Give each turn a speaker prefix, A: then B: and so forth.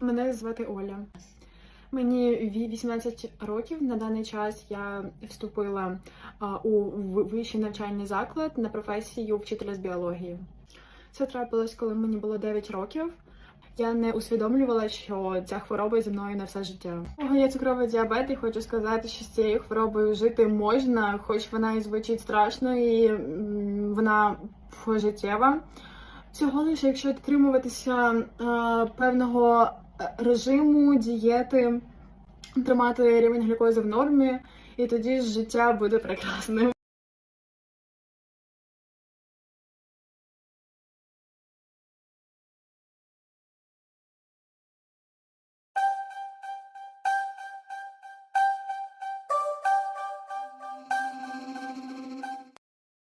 A: Мене звати Оля. Мені 18 років. На даний час я вступила у вищий навчальний заклад на професію вчителя з біології. Це трапилось, коли мені було 9 років. Я не усвідомлювала, що ця хвороба зі мною на все життя. У мене є цукровий діабет, і хочу сказати, що з цією хворобою жити можна, хоч вона і звучить страшно, і вона пожиттєва. Всього лише, якщо дотримуватися певного режиму, дієти, тримати рівень глюкози в нормі, і тоді життя буде прекрасним.